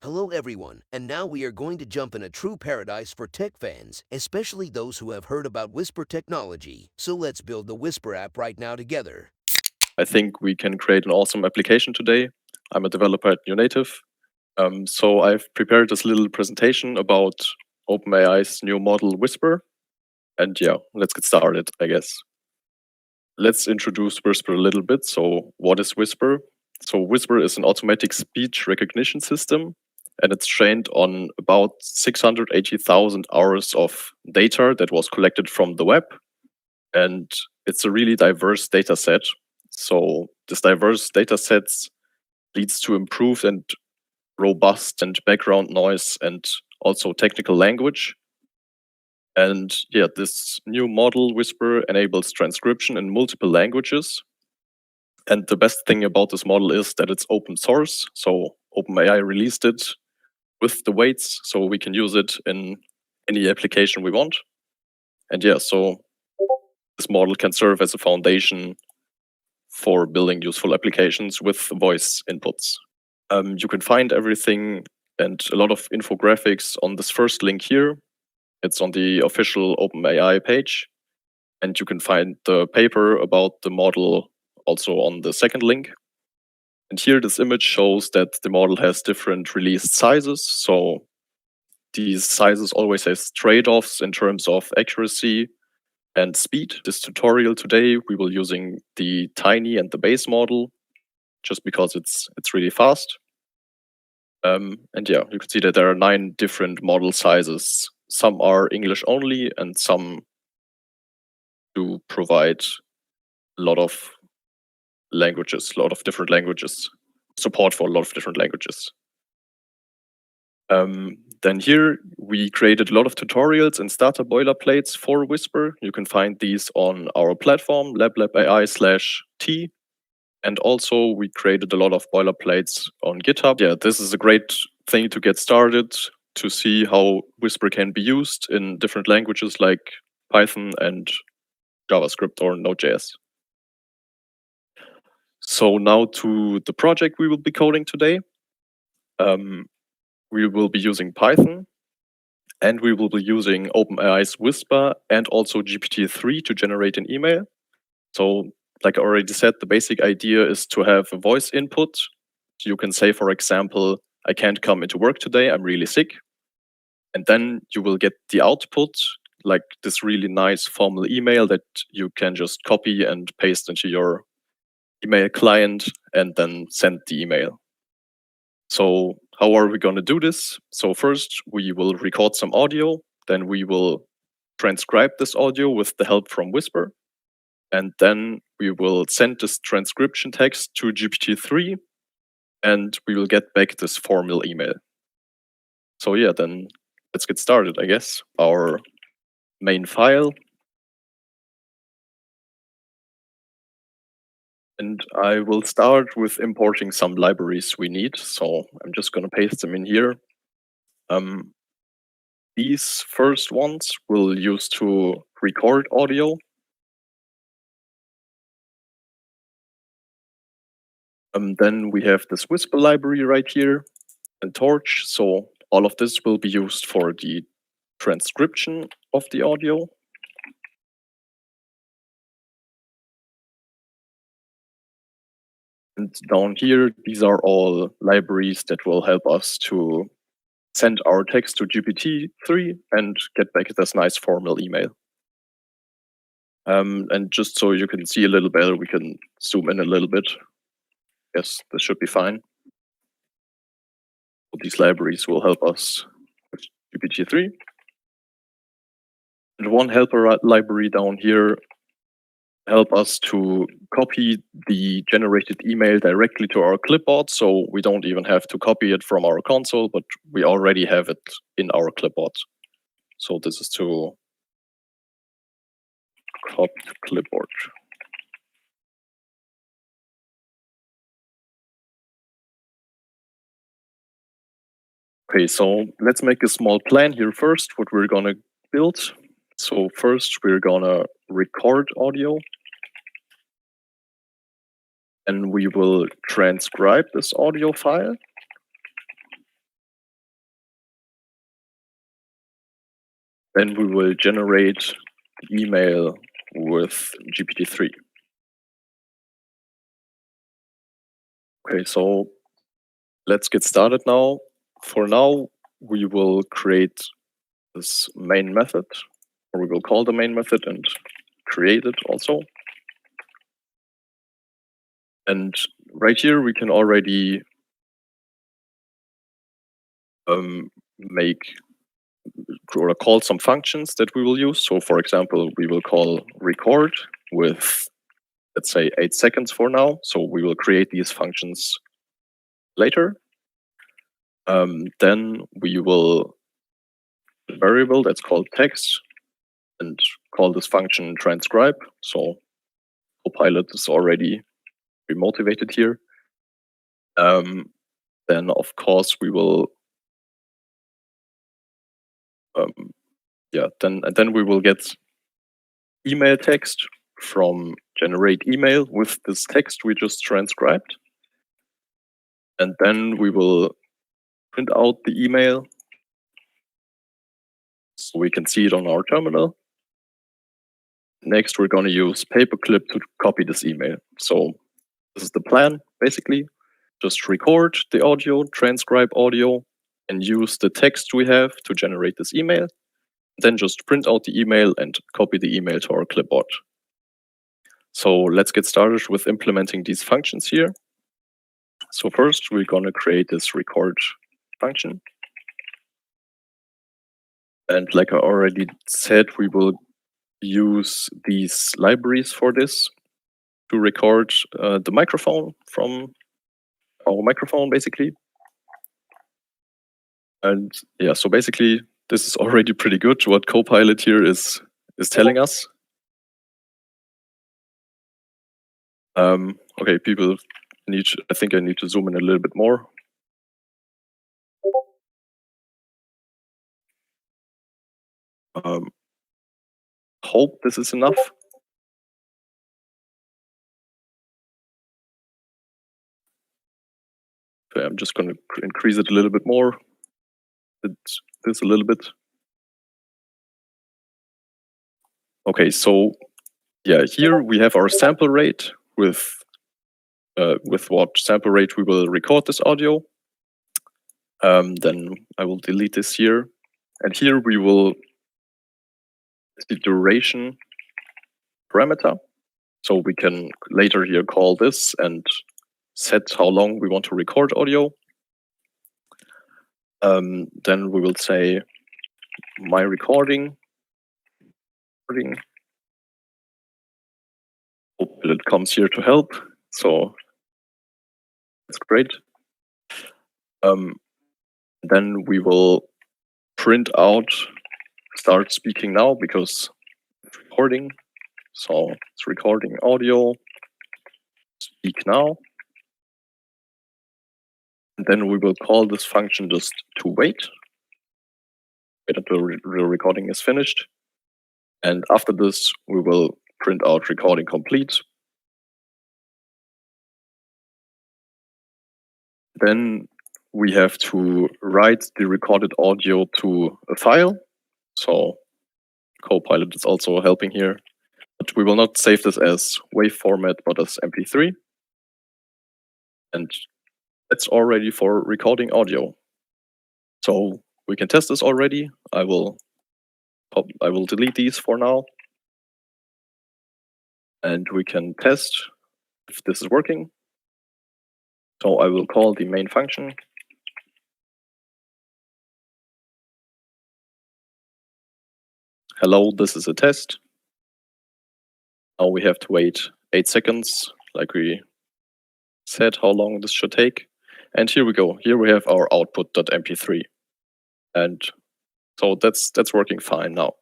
Hello everyone, and now we are going to jump in a true paradise for tech fans, especially those who have heard about Whisper technology. So let's build the Whisper app right now together. I think we can create an awesome application today. I'm a developer at NewNative. So I've prepared this little presentation about OpenAI's new model Whisper. And yeah, let's get started, I guess. Let's introduce Whisper a little bit. So what is Whisper? So Whisper is an automatic speech recognition system, and it's trained on about 680,000 hours of data that was collected from the web. And it's a really diverse data set. So this diverse data sets leads to improved and robust and background noise and also technical language. And yeah, this new model Whisper enables transcription in multiple languages. And the best thing about this model is that it's open source. So OpenAI released it with the weights, so we can use it in any application we want. And yeah, so this model can serve as a foundation for building useful applications with voice inputs. You can find everything and a lot of infographics on this first link here. It's on the official OpenAI page. And you can find the paper about the model also on the second link. And here this image shows that the model has different released sizes. So these sizes always has trade-offs in terms of accuracy and speed. This tutorial today, we will using the tiny and the base model just because it's really fast. And yeah, you can see that there are 9 different model sizes. Some are English only and some do provide a lot of languages, a lot of different languages, support for a lot of different languages. Then here we created a lot of tutorials and starter boilerplates for Whisper. You can find these on our platform, lablab.ai/t. And also we created a lot of boilerplates on GitHub. Yeah, this is a great thing to get started to see how Whisper can be used in different languages like Python and JavaScript or Node.js. So now to the project we will be coding today. We will be using Python, and we will be using OpenAI's Whisper and also GPT-3 to generate an email. So like I already said, the basic idea is to have a voice input. So you can say, for example, I can't come into work today, I'm really sick. And then you will get the output, like this really nice formal email that you can just copy and paste into your email client and then send the email. So how are we going to do this? So first we will record some audio, then we will transcribe this audio with the help from Whisper. And then we will send this transcription text to GPT-3 and we will get back this formal email. So yeah, then let's get started, I guess. Our main file. And I will start with importing some libraries we need. So I'm just going to paste them in here. These first ones we'll use to record audio. Then we have this Whisper library right here and Torch. So all of this will be used for the transcription of the audio. And down here, these are all libraries that will help us to send our text to GPT-3 and get back this nice formal email. And just so you can see a little better, we can zoom in a little bit. Yes, this should be fine. So these libraries will help us with GPT-3. And one helper library down here help us to copy the generated email directly to our clipboard, so we don't even have to copy it from our console, but we already have it in our clipboard. So this is to copy to clipboard. Okay, so let's make a small plan here first, what we're gonna build. So first we're gonna record audio. And we will transcribe this audio file. Then we will generate the email with GPT-3. Okay, so let's get started now. For now, we will create this main method, or we will call the main method and create it also. And right here, we can already make or call some functions that we will use. So for example, we will call record with, let's say, 8 seconds for now. So we will create these functions later. Then we will variable that's called text and call this function transcribe. So Copilot is already motivated here. Then of course we will then we will get email text from generate email with this text we just transcribed. And then we will print out the email so we can see it on our terminal. Next, we're going to use paperclip to copy this email. So this is the plan, basically. Just record the audio, transcribe audio, and use the text we have to generate this email. Then just print out the email and copy the email to our clipboard. So let's get started with implementing these functions here. So first, we're going to create this record function. And like I already said, we will use these libraries for this to record the microphone from our microphone, basically. And yeah, so basically, this is already pretty good what Copilot here is telling us. Okay, people I think I need to zoom in a little bit more. Hope this is enough. Okay, I'm just going to increase it a little bit more. This a little bit. Okay, so yeah, here we have our sample rate with what sample rate we will record this audio. Then I will delete this here. And here we will the duration parameter. So we can later here call this and set how long we want to record audio. Then we will say my recording. Hope it comes here to help. So that's great. Then we will print out start speaking now because it's recording. So it's recording audio, speak now. And then we will call this function just to wait until the recording is finished. And after this, we will print out recording complete. Then we have to write the recorded audio to a file. So Copilot is also helping here. But we will not save this as WAV format, but as MP3. And that's already for recording audio. So we can test this already. I will delete these for now. And we can test if this is working. So I will call the main function. Hello, this is a test. Now we have to wait 8 seconds, like we said how long this should take. And here we go. Here we have our output.mp3. And so that's working fine now.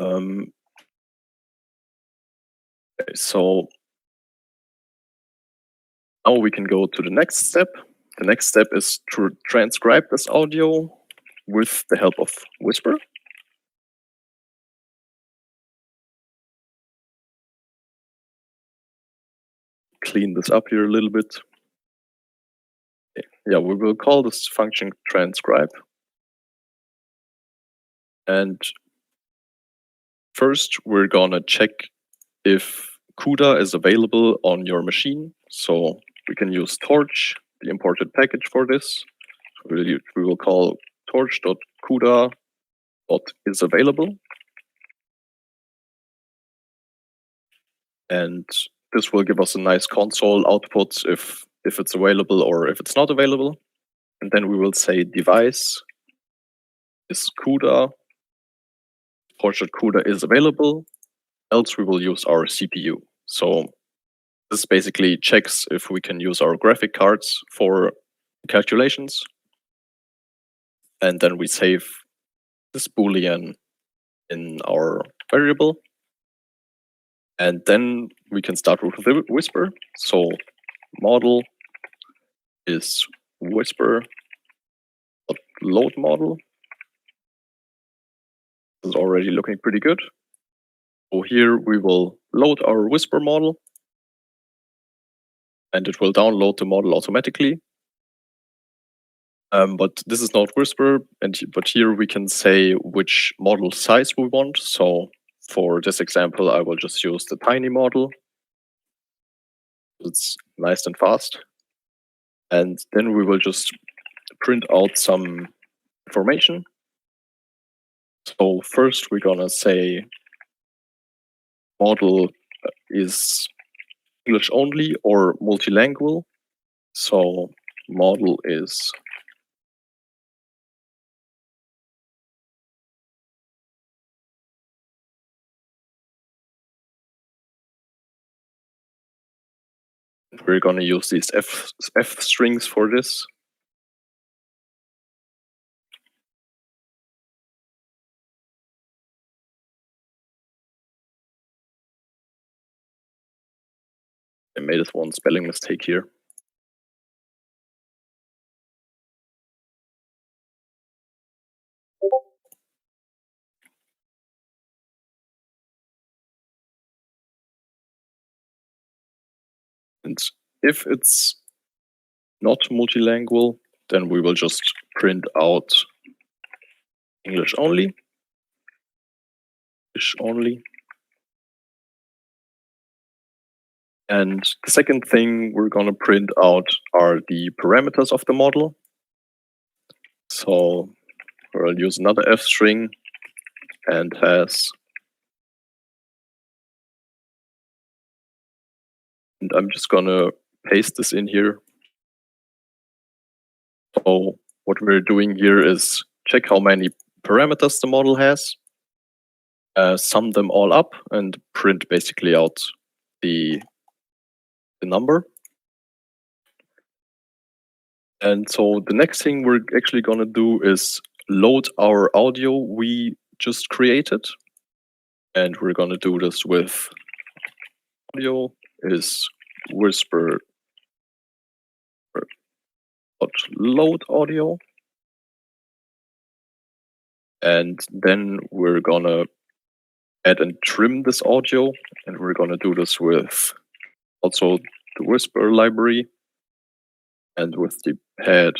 Okay, so now we can go to the next step. The next step is to transcribe this audio with the help of Whisper. Clean this up here a little bit. Yeah, we will call this function transcribe. And first, we're gonna check if CUDA is available on your machine. So we can use Torch, the imported package for this. We will call torch.cuda.isAvailable. And this will give us a nice console output if it's available or if it's not available. And then we will say device is CUDA, torch.cuda is available, else we will use our CPU. So this basically checks if we can use our graphic cards for calculations. And then we save this Boolean in our variable. And then we can start with Whisper. So model is Whisper.load model. This is already looking pretty good. So here we will load our Whisper model. And it will download the model automatically. But this is not Whisper, but here we can say which model size we want. So for this example, I will just use the tiny model. It's nice and fast. And then we will just print out some information. So first we're gonna say model is English only or multilingual. So model is we're gonna use these F strings for this. I made this one spelling mistake here. And if it's not multilingual, then we will just print out English only. English only. And the second thing we're going to print out are the parameters of the model. So we'll use another F string and and I'm just going to paste this in here. So what we're doing here is check how many parameters the model has, sum them all up, and print basically out the number. And so the next thing we're actually going to do is load our audio we just created. And we're going to do this with audio is whisper load audio. And then we're going to add and trim this audio. And we're going to do this with also the whisper library and with the head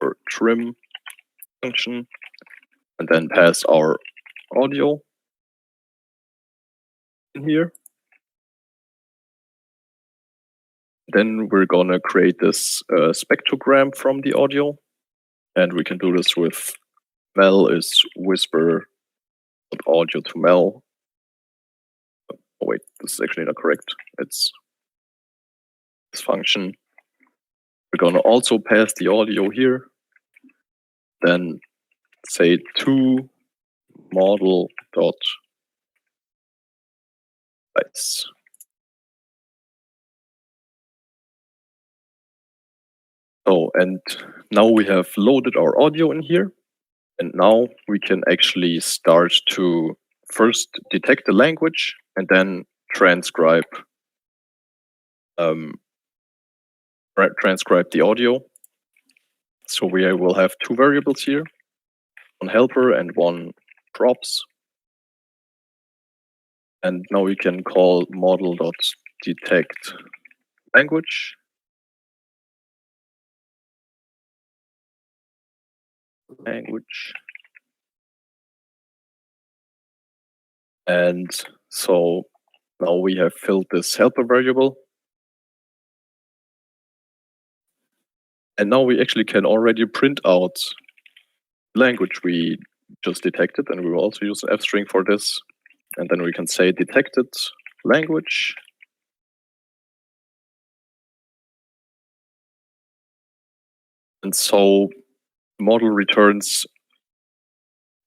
or trim function, and then pass our audio in here. Then we're gonna create this spectrogram from the audio, and we can do this with mel is whisper audio to mel. Oh wait, this is actually not correct. It's this function. We're gonna also pass the audio here. Then say to model dot bytes. Oh, and now we have loaded our audio in here. And now we can actually start to first detect the language and then transcribe the audio. So we will have two variables here, one helper and one props. And now we can call model.detect language. And so now we have filled this helper variable. And now we actually can already print out language we just detected, and we will also use an f string for this. And then we can say detected language. And so the model returns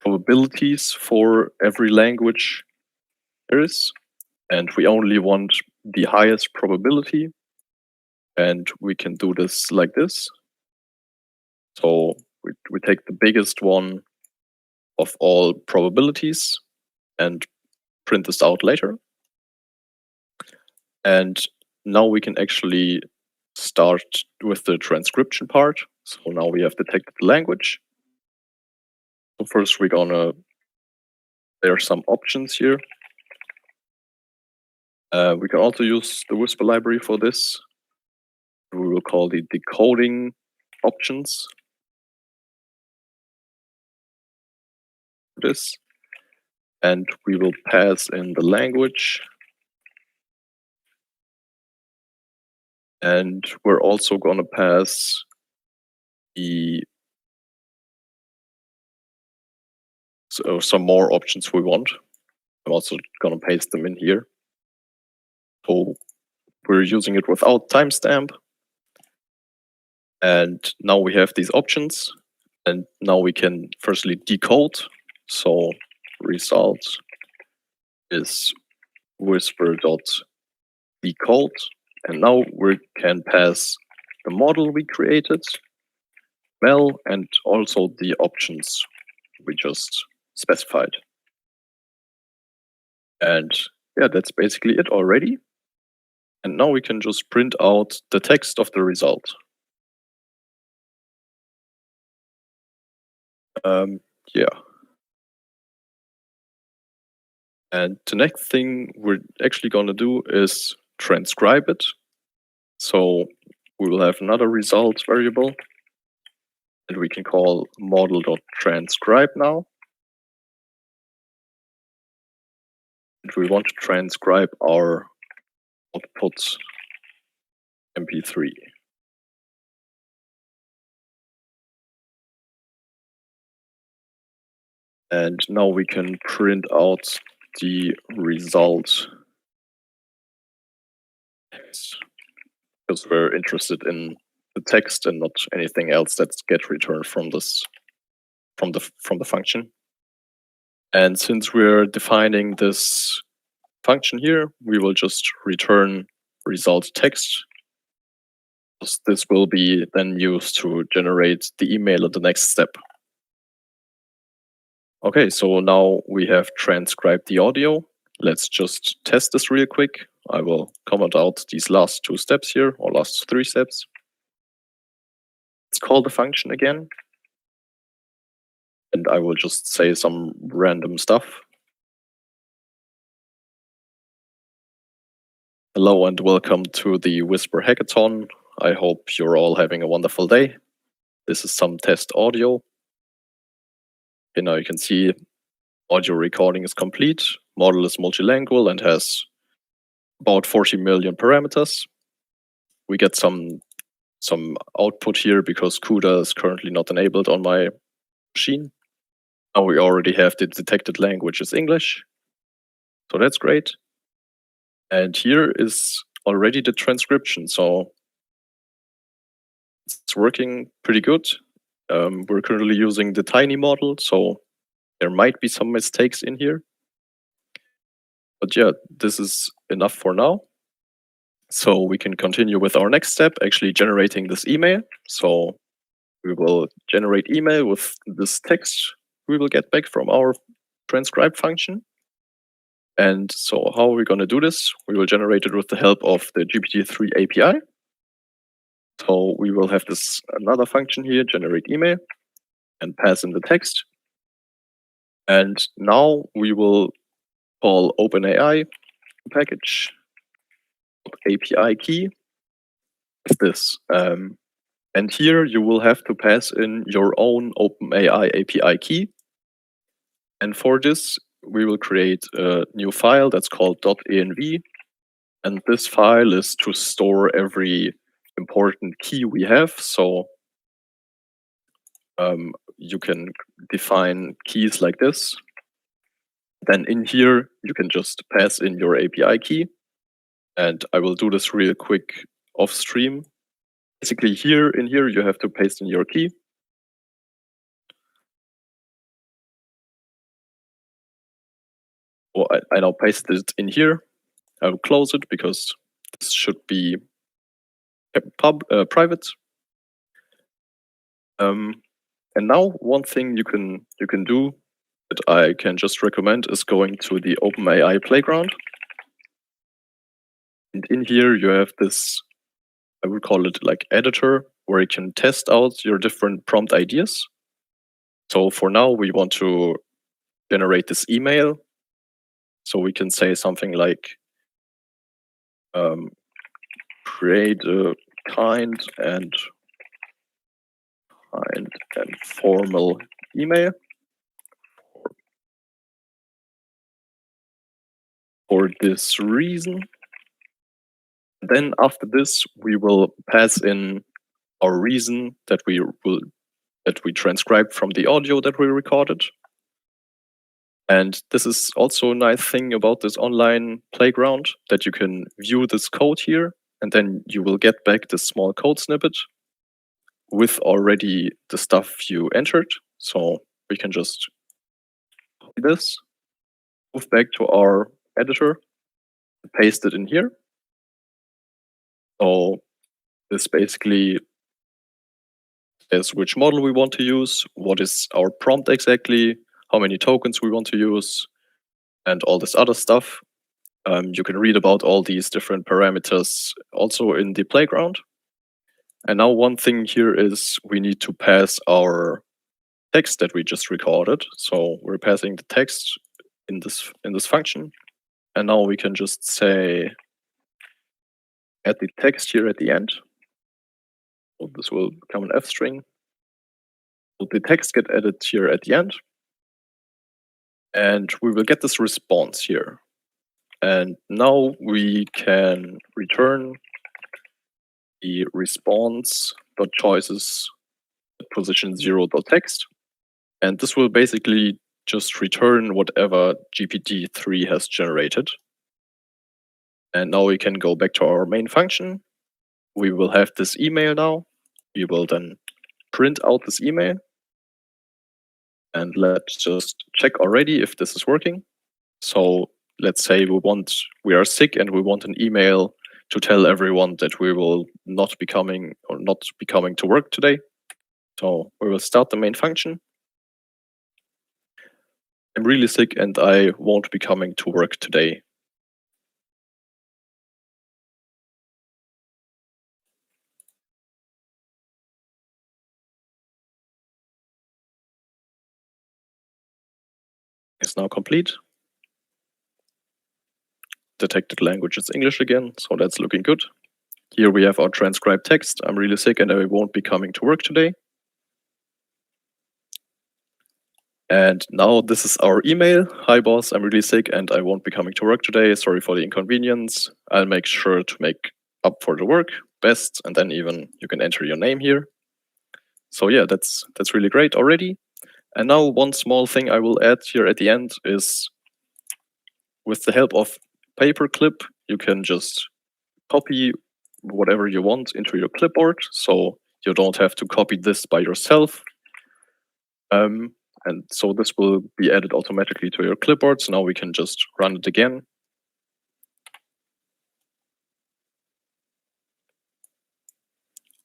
probabilities for every language there is. And we only want the highest probability. And we can do this like this. So we take the biggest one of all probabilities and print this out later. And now we can actually start with the transcription part. So now we have detected the language. So first there are some options here. We can also use the Whisper library for this. We will call the decoding options for this. And we will pass in the language. And we're also going to pass some more options we want. I'm also going to paste them in here. So we're using it without timestamp. And now we have these options. And now we can firstly decode. So result is whisper.decode. And now we can pass the model we created, well, and also the options we just specified. And yeah, that's basically it already. And now we can just print out the text of the result. Yeah. And the next thing we're actually going to do is transcribe it. So we will have another result variable, and we can call model.transcribe now. And we want to transcribe our output MP3. And now we can print out the result because we're interested in the text and not anything else that gets returned from the function. And since we're defining this function here, we will just return result text. This will be then used to generate the email at the next step. Okay, so now we have transcribed the audio. Let's just test this real quick. I will comment out these last 2 steps here, or last 3 steps. Let's call the function again. And I will just say some random stuff. Hello and welcome to the Whisper Hackathon. I hope you're all having a wonderful day. This is some test audio. Okay, now you can see audio recording is complete. Model is multilingual and has about 40 million parameters. We get some output here because CUDA is currently not enabled on my machine. Now we already have the detected language is English. So that's great. And here is already the transcription. So it's working pretty good. We're currently using the tiny model, so there might be some mistakes in here. But yeah, this is enough for now. So we can continue with our next step, actually generating this email. So we will generate email with this text we will get back from our transcribe function. And so how are we going to do this? We will generate it with the help of the GPT-3 API. So we will have this another function here, generate email, and pass in the text. And now we will call OpenAI package API key is this. And here you will have to pass in your own OpenAI API key. And for this, we will create a new file that's called .env, and this file is to store every important key we have. So you can define keys like this. Then in here, you can just pass in your API key. And I will do this real quick off stream. Basically in here, you have to paste in your key. Well, I now pasted it in here. I will close it because this should be private. And now one thing you can do that I can just recommend is going to the OpenAI playground. And in here you have this, I would call it like editor, where you can test out your different prompt ideas. So for now, we want to generate this email. So we can say something like, create a kind and formal email for this reason. Then after this, we will pass in our reason that we transcribed from the audio that we recorded. And this is also a nice thing about this online playground, that you can view this code here, and then you will get back this small code snippet with already the stuff you entered. So we can just copy this, move back to our editor, paste it in here. So this basically says which model we want to use, what is our prompt exactly, how many tokens we want to use, and all this other stuff. You can read about all these different parameters also in the playground. And now one thing here is we need to pass our text that we just recorded. So we're passing the text in this function. And now we can just say, add the text here at the end. So this will become an F string. So the text get added here at the end. And we will get this response here. And now we can return the response.choices position 0.text. And this will basically just return whatever GPT-3 has generated. And now we can go back to our main function. We will have this email now. We will then print out this email. And let's just check already if this is working. So let's say we are sick and we want an email to tell everyone that we will not be coming to work today. So we will start the main function. I'm really sick and I won't be coming to work today. It's now complete. Detected language is English again, so that's looking good. Here we have our transcribed text. I'm really sick and I won't be coming to work today. And now this is our email. Hi boss, I'm really sick and I won't be coming to work today. Sorry for the inconvenience. I'll make sure to make up for the work best, and then even you can enter your name here. So yeah, that's really great already. And now one small thing I will add here at the end is, with the help of paperclip, you can just copy whatever you want into your clipboard. So you don't have to copy this by yourself. And so this will be added automatically to your clipboard. So now we can just run it again.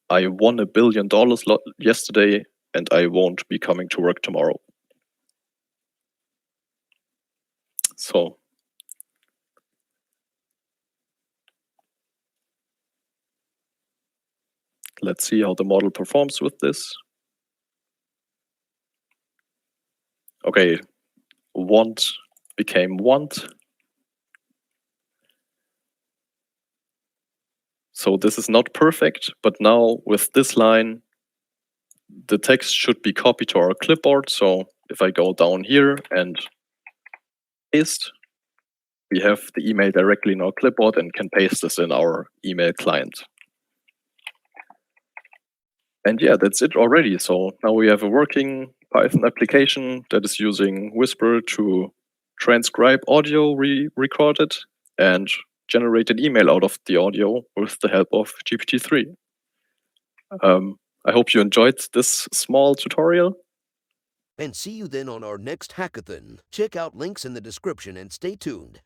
I won $1 billion yesterday and I won't be coming to work tomorrow. So let's see how the model performs with this. Okay, want became want. So this is not perfect, but now with this line, the text should be copied to our clipboard. So if I go down here and paste, we have the email directly in our clipboard and can paste this in our email client. And yeah, that's it already. So now we have a working Python application that is using Whisper to transcribe audio recorded and generate an email out of the audio with the help of GPT-3. I hope you enjoyed this small tutorial. And see you then on our next hackathon. Check out links in the description and stay tuned.